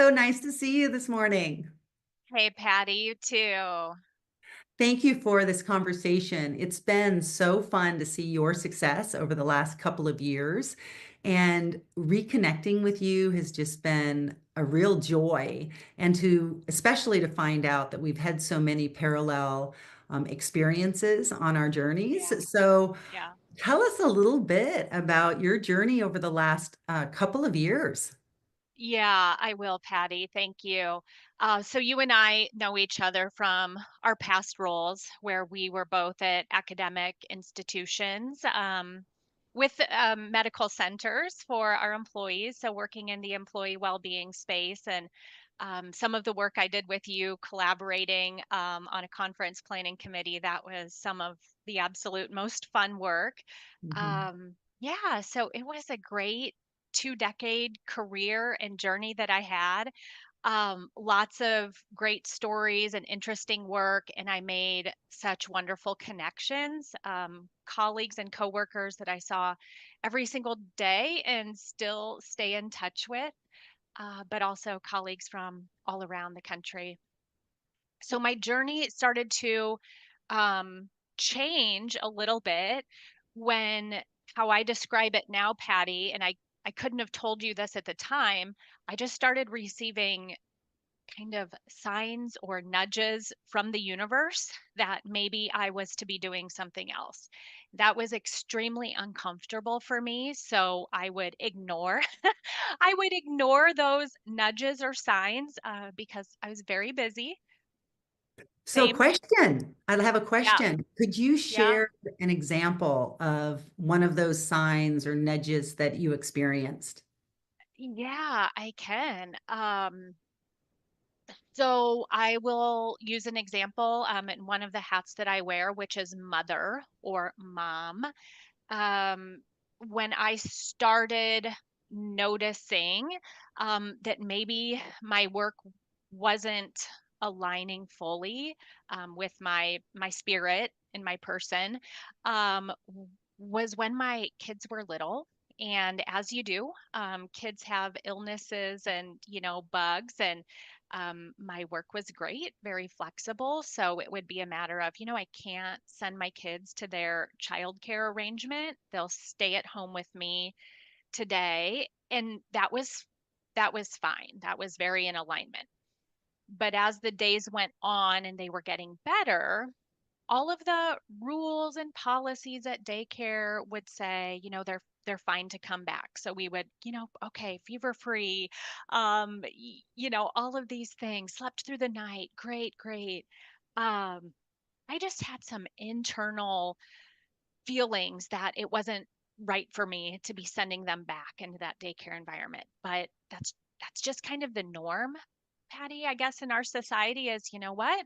so nice to see you this morning. Hey, Patty, you too. Thank you for this conversation. It's been so fun to see your success over the last couple of years, and reconnecting with you has just been a real joy. And especially to find out that we've had so many parallel experiences on our journeys. Yeah, So, yeah. tell us a little bit about your journey over the last couple of years. Yeah, I will, Patty. Thank you. So you and I know each other from our past roles where we were both at academic institutions with medical centers for our employees. So working in the employee well-being space and some of the work I did with you collaborating on a conference planning committee, that was some of the absolute most fun work. Mhm. Yeah, so it was a great 2-decade career and journey that I had. Lots of great stories and interesting work, and I made such wonderful connections, colleagues and coworkers that I saw every single day and still stay in touch with, but also colleagues from all around the country. So my journey started to change a little bit when how I describe it now, Patty, and I couldn't have told you this at the time. I just started receiving kind of signs or nudges from the universe that maybe I was to be doing something else. That was extremely uncomfortable for me, so I would ignore I would ignore those nudges or signs because I was very busy. So, Same. question. I have a Yeah. question. Could you Yeah. share an example of one of those signs or nudges that you experienced? Yeah, I can. So I will use an example in one of the hats that I wear, which is mother or mom. Um, when I started noticing that maybe my work wasn't aligning fully with my spirit and my person, was when my kids were little. And as you do, kids have illnesses and bugs, and my work was great, very flexible. So it would be a matter of, I can't send my kids to their childcare arrangement. They'll stay at home with me today. And that was fine. That was very in alignment. But as the days went on and they were getting better, all of the rules and policies at daycare would say, they're fine to come back. So we would, okay, fever free, all of these things, slept through the night. Great, great. Um, I just had some internal feelings that it wasn't right for me to be sending them back into that daycare environment. But that's just kind of the norm, Patty, I guess, in our society is, you know what?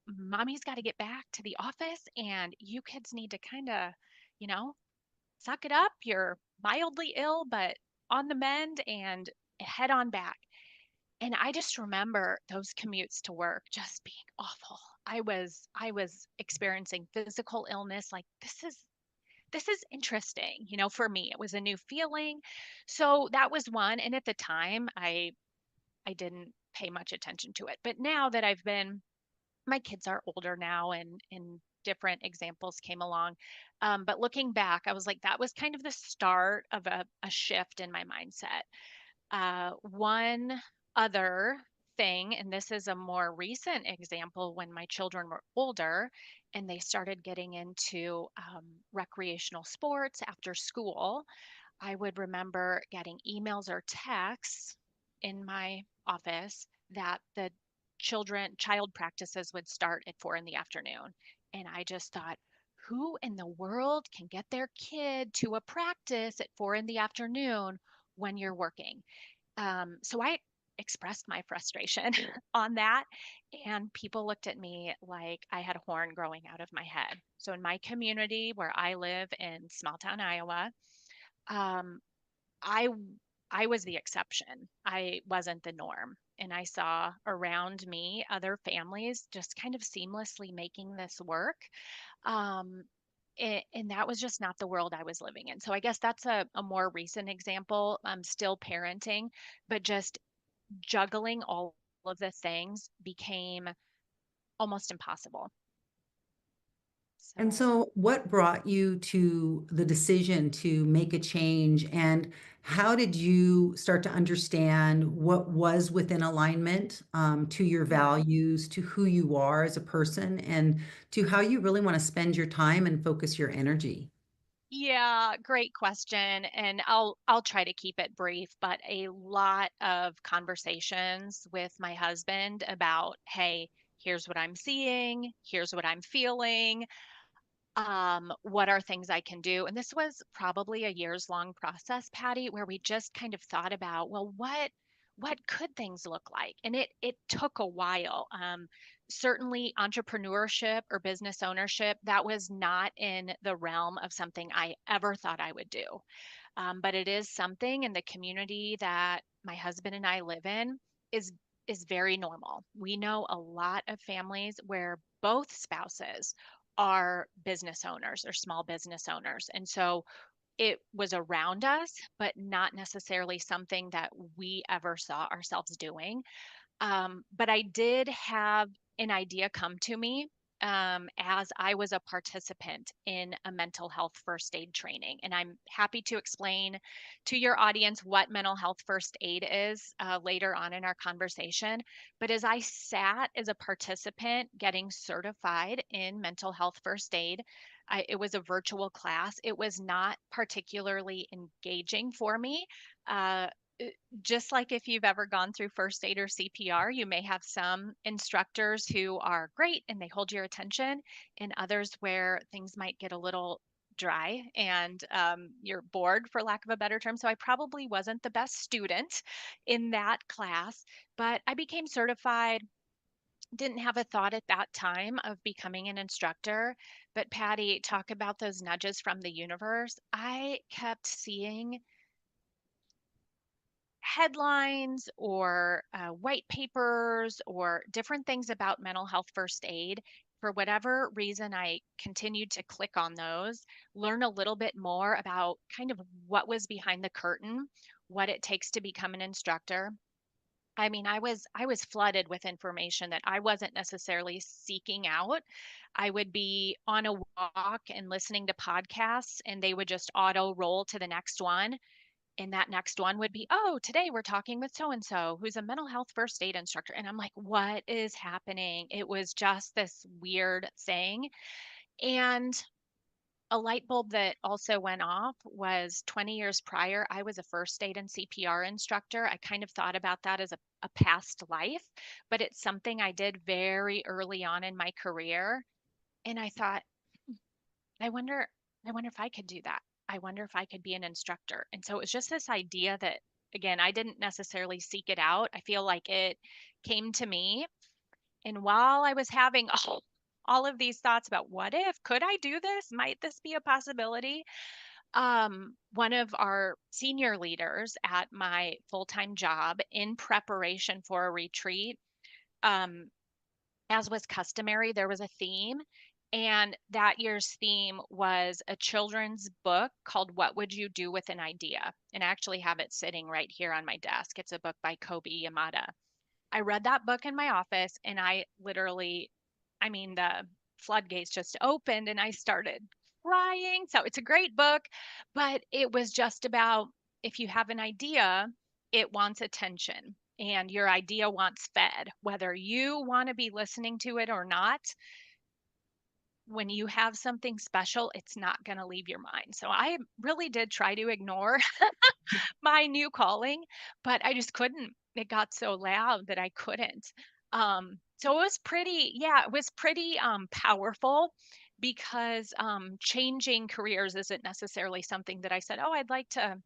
Mommy's got to get back to the office and you kids need to kind of, you know, suck it up. You're mildly ill, but on the mend and head on back. And I just remember those commutes to work just being awful. I was experiencing physical illness. Like this is interesting. For me, it was a new feeling. So that was one. And at the time, I didn't pay much attention to it. But now that my kids are older now and different examples came along. But looking back, I was like, that was kind of the start of a shift in my mindset. One other thing, and this is a more recent example when my children were older and they started getting into recreational sports after school, I would remember getting emails or texts in my office that the child practices would start at 4 in the afternoon. And I just thought, who in the world can get their kid to a practice at 4 in the afternoon when you're working? So I expressed my frustration on that, and people looked at me like I had a horn growing out of my head. So in my community where I live in small town Iowa, um, I I was the exception. I wasn't the norm. And I saw around me other families just kind of seamlessly making this work. Um, and that was just not the world I was living in. So I guess that's a more recent example. I'm still parenting, but just juggling all of the things became almost impossible. And So, so, what brought you to the decision to make a change? And how did you start to understand what was within alignment to your mhm. values, to who you are as a person, and to how you really want to spend your time and focus your energy? Yeah, great question. And I'll try to keep it brief, but a lot of conversations with my husband about, hey, here's what I'm seeing, here's what I'm feeling, what are things I can do? And this was probably a years long process, Patty, where we just kind of thought about, well, what could things look like? And it took a while. Certainly entrepreneurship or business ownership, that was not in the realm of something I ever thought I would do. But it is something in the community that my husband and I live in is is very normal. We know a lot of families where both spouses are business owners or small business owners. And so it was around us, but not necessarily something that we ever saw ourselves doing. But I did have an idea come to me as I was a participant in a mental health first aid training. And I'm happy to explain to your audience what mental health first aid is later on in our conversation. But as I sat as a participant getting certified in mental health first aid, it was a virtual class. It was not particularly engaging for me. Uh, just like if you've ever gone through first aid or CPR, you may have some instructors who are great and they hold your attention, and others where things might get a little dry and you're bored, for lack of a better term. So I probably wasn't the best student in that class, but I became certified. Didn't have a thought at that time of becoming an instructor. But Patty, talk about those nudges from the universe. I kept seeing headlines or white papers or different things about mental health first aid. For whatever reason, I continued to click on those, learn a little bit more about kind of what was behind the curtain, what it takes to become an instructor. I mean, I was flooded with information that I wasn't necessarily seeking out. I would be on a walk and listening to podcasts and they would just auto roll to the next one, and that next one would be, oh, today we're talking with so and so who's a mental health first aid instructor. And I'm like, what is happening? It was just this weird thing. And a light bulb that also went off was 20 years prior, I was a first aid and CPR instructor. I kind of thought about that as a past life, but it's something I did very early on in my career. And I thought, I wonder I wonder if I could do that. I wonder if I could be an instructor. And so it was just this idea that, again, I didn't necessarily seek it out. I feel like it came to me. And while I was having all of these thoughts about what if, could I do this? Might this be a possibility? One of our senior leaders at my full-time job, in preparation for a retreat, um, as was customary, there was a theme. And that year's theme was a children's book called What Would You Do with an Idea? And I actually have it sitting right here on my desk. It's a book by Kobe Yamada. I read that book in my office and I literally, I mean, the floodgates just opened and I started crying. So it's a great book, but it was just about, if you have an idea, it wants attention and your idea wants fed, whether you want to be listening to it or not. When you have something special, it's not going to leave your mind. So I really did try to ignore my new calling, but I just couldn't. It got so loud that I couldn't. So it was pretty, yeah, it was pretty powerful because changing careers isn't necessarily something that I said, oh, I'd like to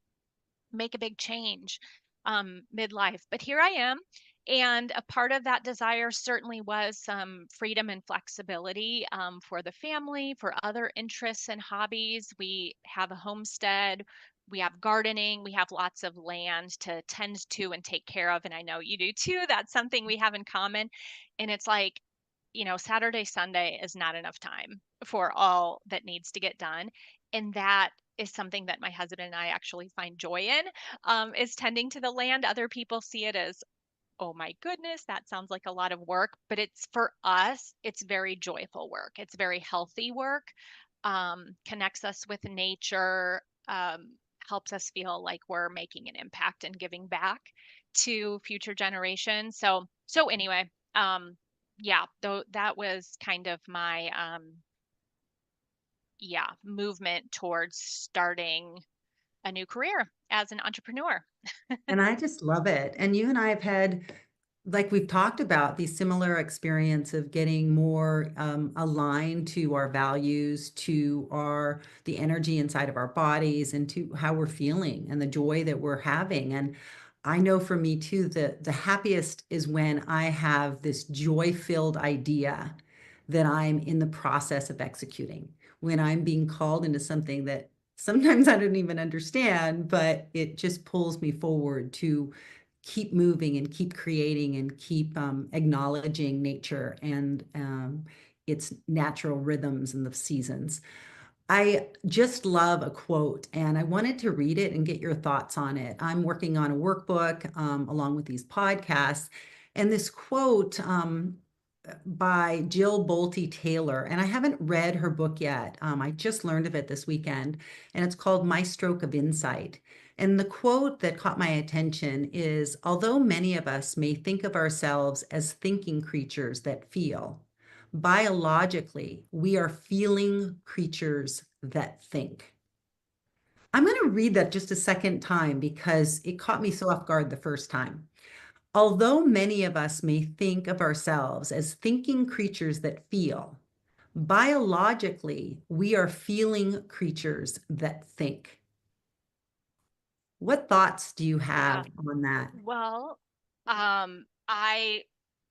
make a big change midlife. But here I am. And a part of that desire certainly was some freedom and flexibility for the family, for other interests and hobbies. We have a homestead, we have gardening, we have lots of land to tend to and take care of. And I know you do too. That's something we have in common. And it's like, Saturday, Sunday is not enough time for all that needs to get done. And that is something that my husband and I actually find joy in, is tending to the land. Other people see it as oh my goodness, that sounds like a lot of work. But it's for us, it's very joyful work. It's very healthy work, connects us with nature, helps us feel like we're making an impact and giving back to future generations. So anyway, yeah, though that was kind of my yeah, movement towards starting a new career as an entrepreneur. And I just love it. And you and I have had, like we've talked about, the similar experience of getting more aligned to our values, to the energy inside of our bodies, and to how we're feeling and the joy that we're having. And I know for me too, the happiest is when I have this joy-filled idea that I'm in the process of executing, when I'm being called into something that sometimes I don't even understand, but it just pulls me forward to keep moving and keep creating and keep acknowledging nature and its natural rhythms and the seasons. I just love a quote, and I wanted to read it and get your thoughts on it. I'm working on a workbook along with these podcasts, and this quote by Jill Bolte Taylor, and I haven't read her book yet. I just learned of it this weekend, and it's called My Stroke of Insight. And the quote that caught my attention is, although many of us may think of ourselves as thinking creatures that feel, biologically, we are feeling creatures that think. I'm going to read that just a second time because it caught me so off guard the first time. Although many of us may think of ourselves as thinking creatures that feel, biologically, we are feeling creatures that think. What thoughts do you Yeah. have on that? Well, I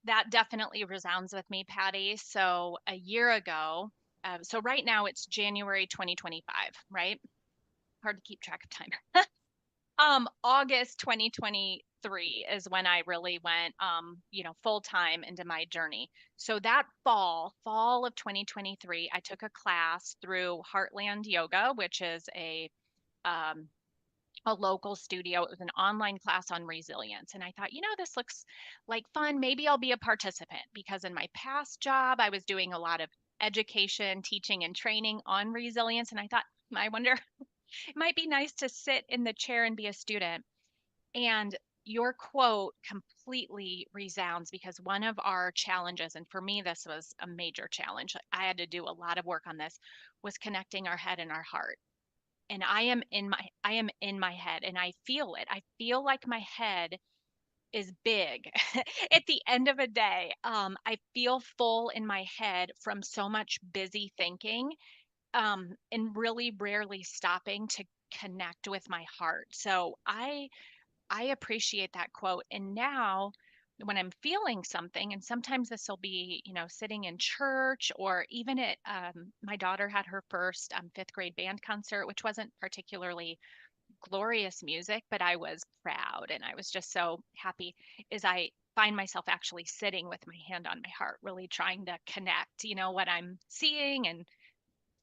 that definitely resounds with me, Patty. So a year ago, so right now it's January 2025, right? Hard to keep track of time. August 2023 is when I really went, full time into my journey. So that fall of 2023, I took a class through Heartland Yoga, which is um, a local studio. It was an online class on resilience. And I thought, this looks like fun. Maybe I'll be a participant because in my past job, I was doing a lot of education, teaching, and training on resilience. And I thought, I wonder, it might be nice to sit in the chair and be a student. And your quote completely resounds because one of our challenges, and for me, this was a major challenge, I had to do a lot of work on this, was connecting our head and our heart. And I am in my head and I feel it. I feel like my head is big at the end of a day. I feel full in my head from so much busy thinking, and really rarely stopping to connect with my heart. So I appreciate that quote. And now when I'm feeling something, and sometimes this will be, sitting in church or even at, my daughter had her first fifth grade band concert, which wasn't particularly glorious music, but I was proud and I was just so happy. Is I find myself actually sitting with my hand on my heart, really trying to connect, what I'm seeing and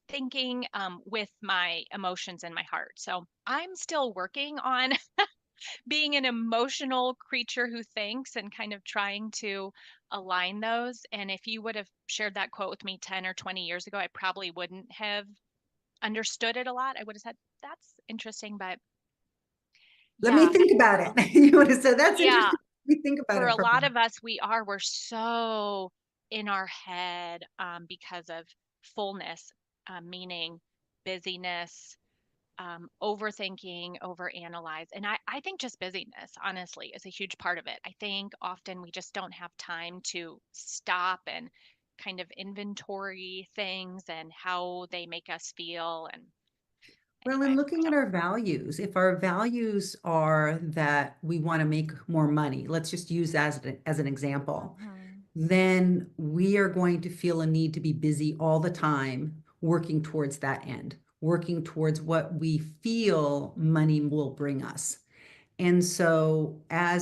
thinking, with my emotions in my heart. So I'm still working on being an emotional creature who thinks and kind of trying to align those. And if you would have shared that quote with me 10 or 20 years ago, I probably wouldn't have understood it a lot. I would have said, that's interesting. But Let me yeah, think about it. You would have said, that's yeah, interesting. Let me think about for it a for a lot minute. of us, we're so in our head, because of fullness, meaning busyness, overthinking, overanalyze. And I think just busyness, honestly, is a huge part of it. I think often we just don't have time to stop and kind of inventory things and how they make us feel. And Well, in anyway, looking so at our values, if our values are that we want to make more money, let's just use as an example, mhm. then we are going to feel a need to be busy all the time working towards that end, working towards what we feel money will bring us. And so I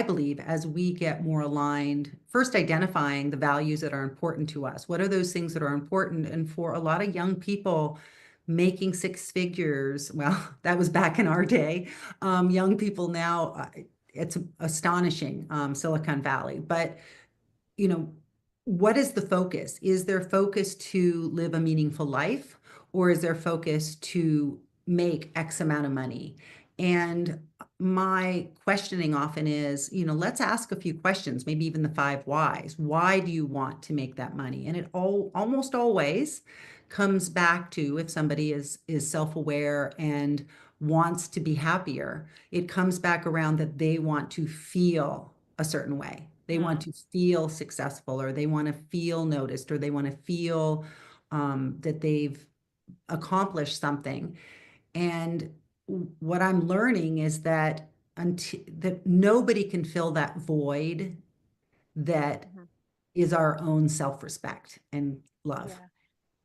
believe as we get more aligned, first identifying the values that are important to us. What are those things that are important? And for a lot of young people, making six figures, well, that was back in our day. Young people now, it's astonishing, Silicon Valley. But you know, what is the focus? Is their focus to live a meaningful life, or is their focus to make X amount of money? And my questioning often is, let's ask a few questions, maybe even the five whys. Why do you want to make that money? And it almost always comes back to, if somebody is self-aware and wants to be happier, it comes back around that they want to feel a certain way. They want Mm, to feel successful, or they want to feel noticed, or they want to feel that they've accomplished something. And what I'm learning is that that nobody can fill that void that mhm. is our own self-respect and love. Yeah.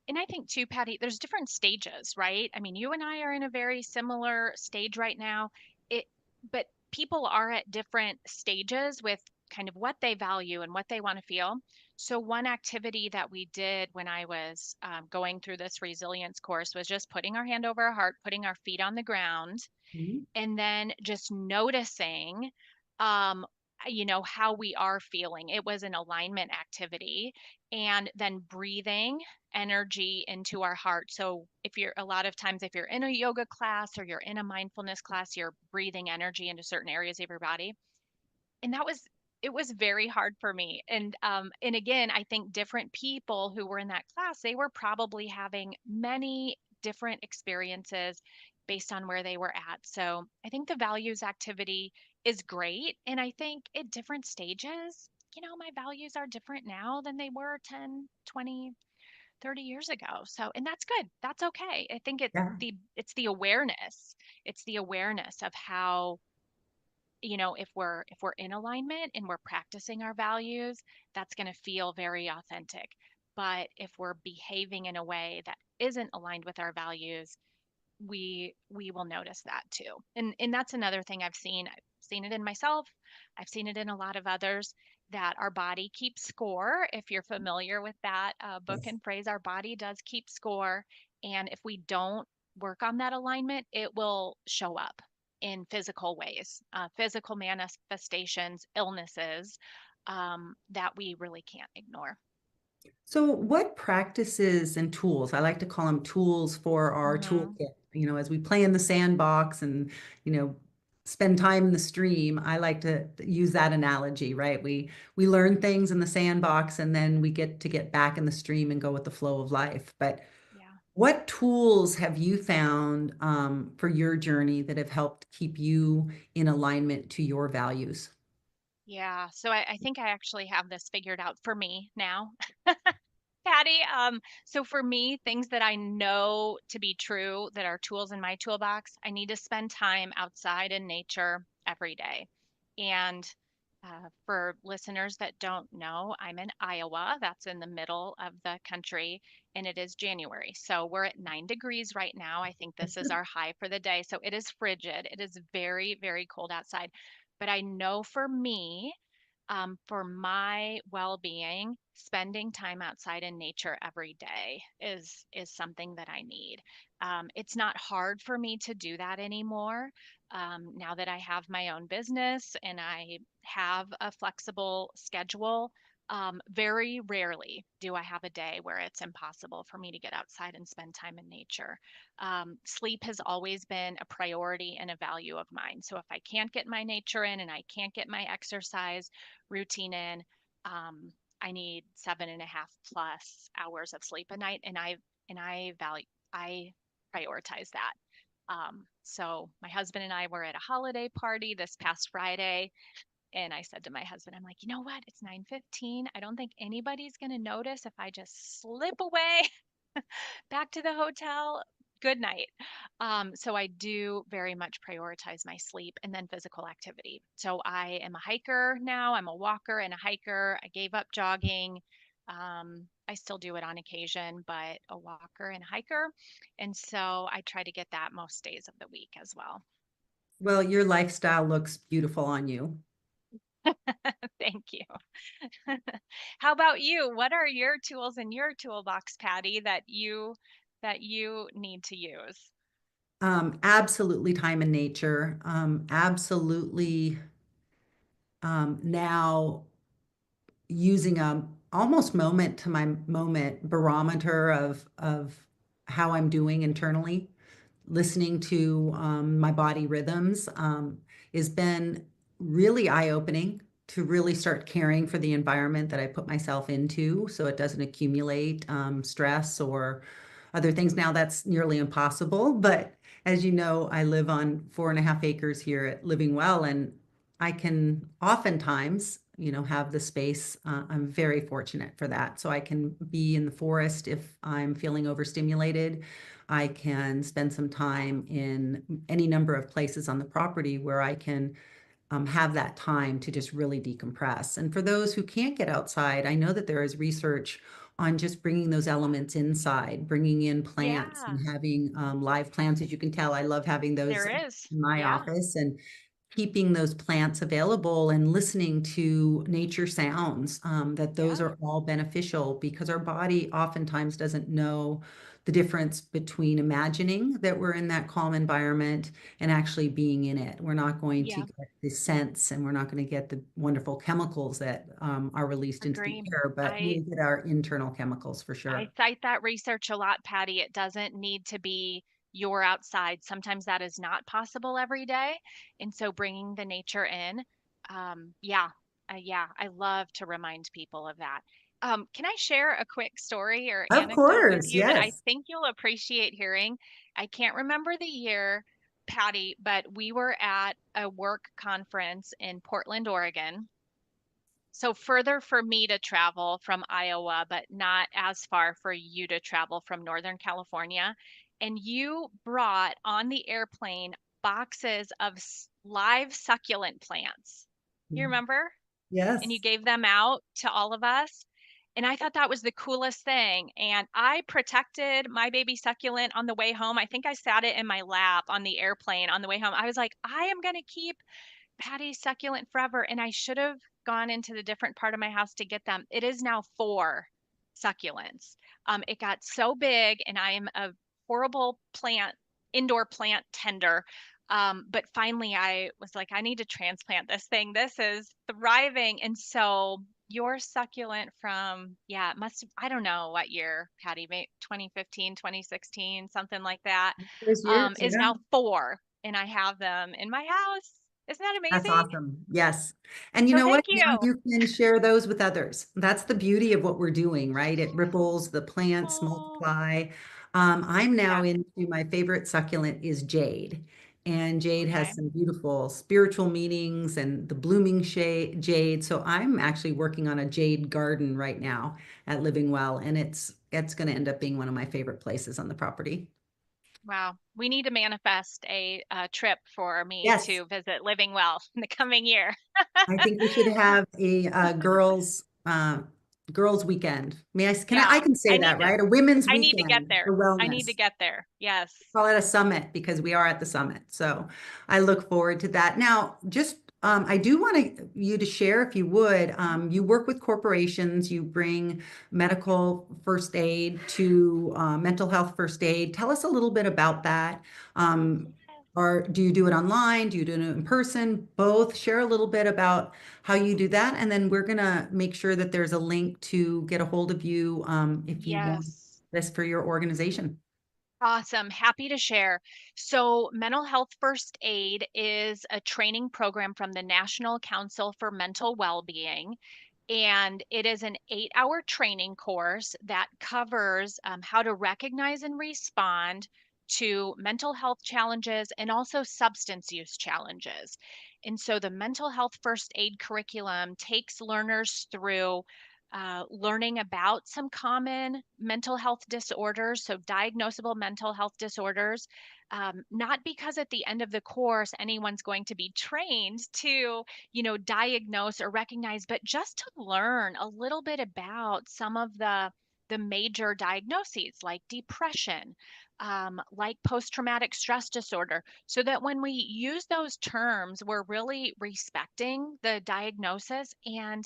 And I think too, Patty, there's different stages, right? I mean, you and I are in a very similar stage right now. It, but people are at different stages with kind of what they value and what they want to feel. So one activity that we did when I was going through this resilience course was just putting our hand over our heart, putting our feet on the ground, Mhm. and then just noticing um how we are feeling. It was an alignment activity, and then breathing energy into our heart. So if you're a lot of times if you're in a yoga class or you're in a mindfulness class, you're breathing energy into certain areas of your body. And it was very hard for me. And again, I think different people who were in that class, they were probably having many different experiences based on where they were at. So I think the values activity is great. And I think at different stages, my values are different now than they were 10, 20, 30 years ago. So, and that's good. That's okay. I think Yeah. it's the awareness. It's the awareness of how, if we're in alignment and we're practicing our values, that's going to feel very authentic. But if we're behaving in a way that isn't aligned with our values, we will notice that too. And that's another thing I've seen it in myself. I've seen it in a lot of others, that our body keeps score. If you're familiar with that book Yes. and phrase, our body does keep score. And if we don't work on that alignment, it will show up in physical ways, physical manifestations, illnesses, that we really can't ignore. So, what practices and tools, I like to call them tools for our Hmm. toolkit, as we play in the sandbox and, you know, spend time in the stream, I like to use that analogy, right? We learn things in the sandbox, and then we get back in the stream and go with the flow of life. But Yeah. what tools have you found for your journey that have helped keep you in alignment to your values? Yeah. So I think I actually have this figured out for me now. Patty, so for me, things that I know to be true that are tools in my toolbox, I need to spend time outside in nature every day. And for listeners that don't know, I'm in Iowa. That's in the middle of the country, and it is January. So we're at 9 degrees right now. I think this is our high for the day. So it is frigid. It is very, very cold outside. But I know for my well-being, spending time outside in nature every day is something that I need. It's not hard for me to do that anymore. Now that I have my own business and I have a flexible schedule, very rarely do I have a day where it's impossible for me to get outside and spend time in nature. Sleep has always been a priority and a value of mine. So if I can't get my nature in and I can't get my exercise routine in, um, I need 7.5+ hours of sleep a night, I prioritize that. So my husband and I were at a holiday party this past Friday, and I said to my husband, I'm like, you know what? It's 9:15. I don't think anybody's gonna notice if I just slip away back to the hotel. Good night. So I do very much prioritize my sleep and then physical activity. So I am a hiker now. I'm a walker and a hiker. I gave up jogging. I still do it on occasion, but a walker and a hiker. And so I try to get that most days of the week as well. Well, your lifestyle looks beautiful on you. Thank you. How about you? What are your tools in your toolbox, Patty, that you need to use? Absolutely time in nature. Absolutely. now using a almost moment to my moment barometer of how I'm doing internally, listening to my body rhythms has been really eye-opening to really start caring for the environment that I put myself into so it doesn't accumulate stress or other things. Now that's nearly impossible, but as you know, I live on 4.5 acres here at Living Well, and I can oftentimes, have the space. I'm very fortunate for that. So I can be in the forest if I'm feeling overstimulated. I can spend some time in any number of places on the property where I can have that time to just really decompress. And for those who can't get outside, I know that there is research on just bringing those elements inside, bringing in plants Yeah, and having live plants. As you can tell, I love having those there in is. my Yeah, office and keeping those plants available and listening to nature sounds, that those yeah, are all beneficial because our body oftentimes doesn't know the difference between imagining that we're in that calm environment and actually being in it. We're not going to yeah, get the scents and we're not going to get the wonderful chemicals that are released into the agree. air, but I we'll get our internal chemicals for I sure. cite that research a lot, Patty. It doesn't need to be you're outside. Sometimes that is not possible every day. And so bringing the nature in, yeah, yeah, I love to remind people of that. Can I share a quick story or Of anecdote with course, you that I yes. think you'll appreciate hearing? I can't remember the year, Patty, but we were at a work conference in Portland, Oregon, so further for me to travel from Iowa, but not as far for you to travel from Northern California. And you brought on the airplane boxes of live succulent plants. You remember? And you Yes. gave them out to all of us. And I thought that was the coolest thing. And I protected my baby succulent on the way home. I think I sat it in my lap on the airplane on the way home. I was like, I am going to keep Patty's succulent forever, and I should have gone into the different part of my house to get them. It is now 4 succulents. It got so big, and I am a horrible indoor plant tender. But finally, I was like, I need to transplant this thing. This is thriving. And so your succulent from, yeah, it must have, I don't know what year, Patty, maybe 2015, 2016, something like that, Those years, is yeah. now 4. And I have them in my house. Isn't that That's amazing? awesome. Yes. And you So know what? thank Now you. you can share those with others. That's the beauty of what we're doing, right? It ripples, the plants Oh, multiply. I'm now yeah. into my favorite succulent is jade. And jade Okay. has some beautiful spiritual meanings and the blooming shade, jade. So I'm actually working on a jade garden right now at Living Well, and it's going to end up being one of my favorite places on the property. Wow. We need to manifest a trip for me Yes. to visit Living Well in the coming year. I think we should have a girls weekend. I Yeah. can say I need that, to right? A women's I need to get weekend for there. I need to wellness. get there. Yes. Call it a summit because we are at the summit. So I look forward to that. Now, just I do want you to share, if you would. You work with corporations, you bring medical first aid to mental health first aid. Tell us a little bit about that. Or do you do it online? Do you do it in person? Both. Share a little bit about how you do that. And then we're going to make sure that there's a link to get a hold of you if you want Yes. this for your organization. Awesome. Happy to share. So, mental health first aid is a training program from the National Council for Mental Wellbeing. And it is an 8-hour training course that covers how to recognize and respond to mental health challenges and also substance use challenges. And so, the mental health first aid curriculum takes learners through learning about some common mental health disorders, so diagnosable mental health disorders, not because at the end of the course anyone's going to be trained to, diagnose or recognize, but just to learn a little bit about some of the major diagnoses like depression, like post-traumatic stress disorder, so that when we use those terms, we're really respecting the diagnosis. And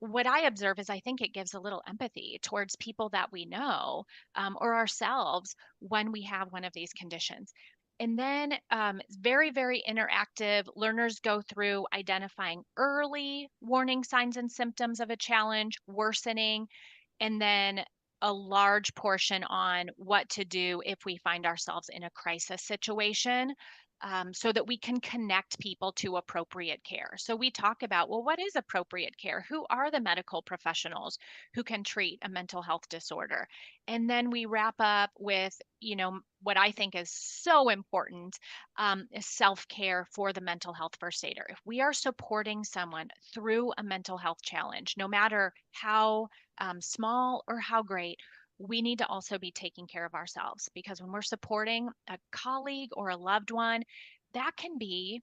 what I observe is I think it gives a little empathy towards people that we know, or ourselves when we have one of these conditions. And then it's very, very interactive. Learners go through identifying early warning signs and symptoms of a challenge, worsening, and then a large portion on what to do if we find ourselves in a crisis situation, so that we can connect people to appropriate care. So we talk about, well, what is appropriate care? Who are the medical professionals who can treat a mental health disorder? And then we wrap up with, what I think is so important, is self-care for the mental health first aider. If we are supporting someone through a mental health challenge, no matter how small or how great, we need to also be taking care of ourselves, because when we're supporting a colleague or a loved one, that can be,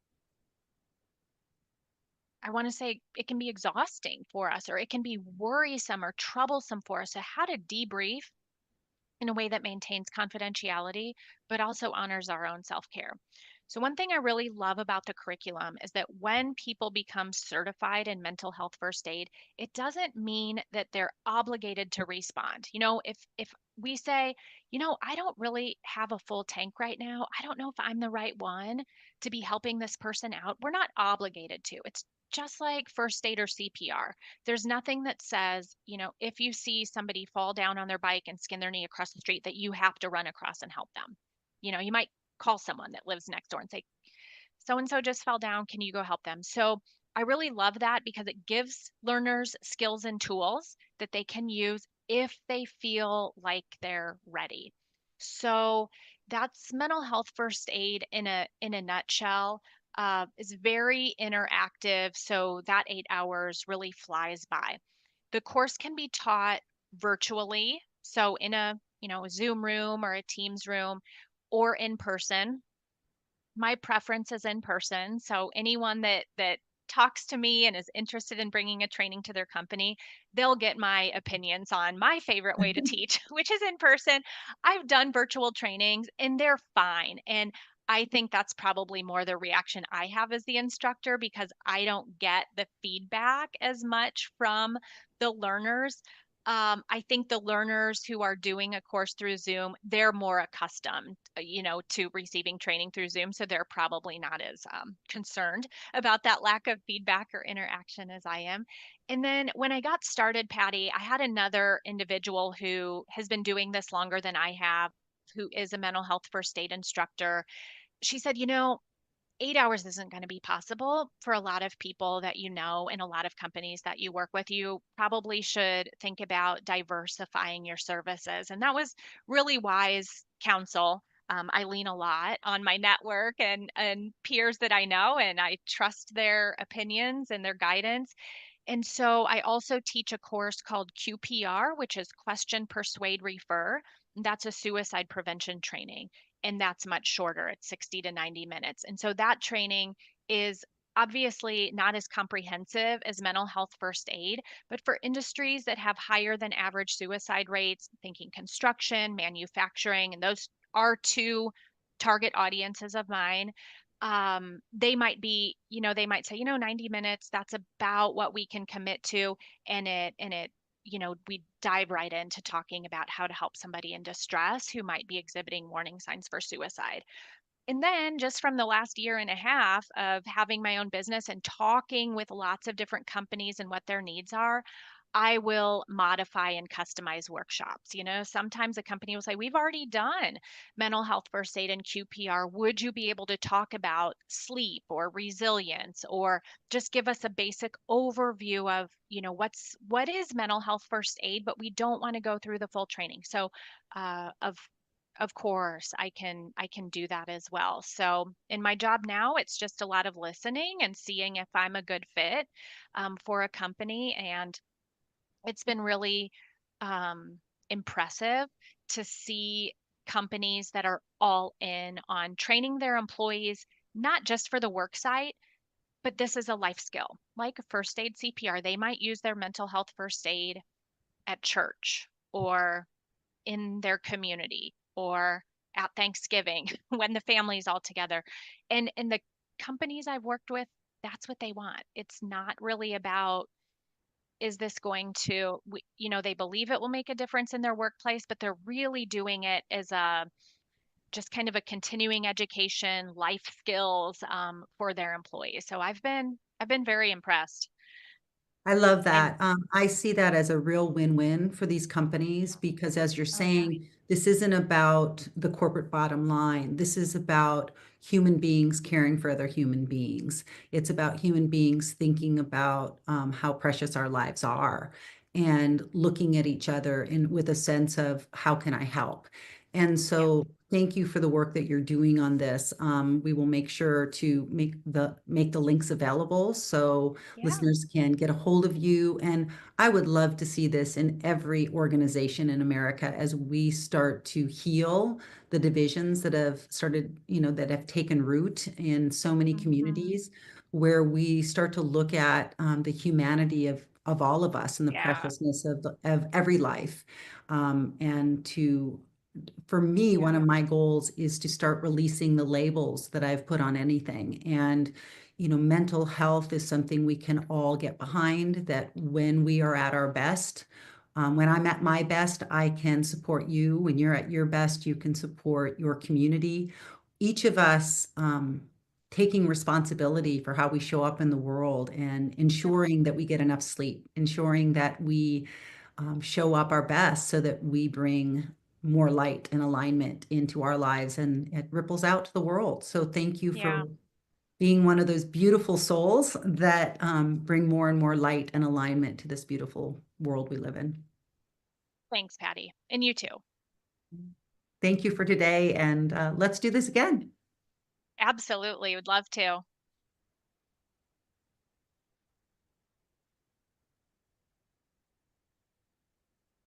I want to say, it can be exhausting for us, or it can be worrisome or troublesome for us. So, how to debrief in a way that maintains confidentiality, but also honors our own self care. So, one thing I really love about the curriculum is that when people become certified in mental health first aid, it doesn't mean that they're obligated to respond. If we say, I don't really have a full tank right now, I don't know if I'm the right one to be helping this person out, we're not obligated to. It's just like first aid or CPR. There's nothing that says, if you see somebody fall down on their bike and skin their knee across the street, that you have to run across and help them. You might call someone that lives next door and say, so and so just fell down. Can you go help them? So I really love that because it gives learners skills and tools that they can use if they feel like they're ready. So that's mental health first aid in a nutshell. Is very interactive, so that 8 hours really flies by. The course can be taught virtually, so in a Zoom room or a Teams room, or in person. My preference is in person. So anyone that talks to me and is interested in bringing a training to their company, they'll get my opinions on my favorite way to teach, which is in person. I've done virtual trainings and they're fine. And I think that's probably more the reaction I have as the instructor, because I don't get the feedback as much from the learners. I think the learners who are doing a course through Zoom, they're more accustomed, to receiving training through Zoom. So they're probably not as concerned about that lack of feedback or interaction as I am. And then when I got started, Patty, I had another individual who has been doing this longer than I have, who is a mental health first aid instructor. She said, 8 hours isn't going to be possible for a lot of people that and a lot of companies that you work with. You probably should think about diversifying your services. And that was really wise counsel. I lean a lot on my network and peers that I know, and I trust their opinions and their guidance. And so I also teach a course called QPR, which is Question, Persuade, Refer. That's a suicide prevention training, and that's much shorter. It's 60 to 90 minutes. And so that training is obviously not as comprehensive as mental health first aid, but for industries that have higher than average suicide rates, thinking construction, manufacturing, and those are two target audiences of mine. They might be, they might say, 90 minutes, that's about what we can commit to. And it we dive right into talking about how to help somebody in distress who might be exhibiting warning signs for suicide. And then just from the last year and a half of having my own business and talking with lots of different companies and what their needs are, I will modify and customize workshops. Sometimes a company will say, we've already done mental health first aid and QPR. Would you be able to talk about sleep or resilience, or just give us a basic overview of, what is mental health first aid, but we don't want to go through the full training. So of course, I can do that as well. So in my job now, it's just a lot of listening and seeing if I'm a good fit for a company. And it's been really impressive to see companies that are all in on training their employees, not just for the work site, but this is a life skill, like a first aid CPR. They might use their mental health first aid at church, or in their community, or at Thanksgiving when the family's all together. And the companies I've worked with, that's what they want. It's not really about, is this going to, they believe it will make a difference in their workplace, but they're really doing it as just kind of a continuing education, life skills for their employees. So I've been very impressed. I love And that. I see that as a real win-win for these companies because, as you're oh yeah, saying, this isn't about the corporate bottom line. This is about human beings caring for other human beings. It's about human beings thinking about how precious our lives are and looking at each other in with a sense of how can I help? And yeah, so, thank you for the work that you're doing on this. We will make sure to make the links available so yeah, listeners can get a hold of you. And I would love to see this in every organization in America as we start to heal the divisions that have started, that have taken root in so many hmm, communities, where we start to look at the humanity of all of us and the yeah, preciousness of every life. And for me, one yeah, of my goals is to start releasing the labels that I've put on anything. And, mental health is something we can all get behind, that when we are at our best, when I'm at my best, I can support you. When you're at your best, you can support your community. Each of us, taking responsibility for how we show up in the world and yep, ensuring that we get enough sleep, ensuring that we show up our best so that we bring more light and alignment into our lives and it ripples out to the world. So thank you for yeah. being one of those beautiful souls that bring more and more light and alignment to this beautiful world we live in. Thanks, Patty, and you too. Thank you for today, and let's do this again. Absolutely, would love to.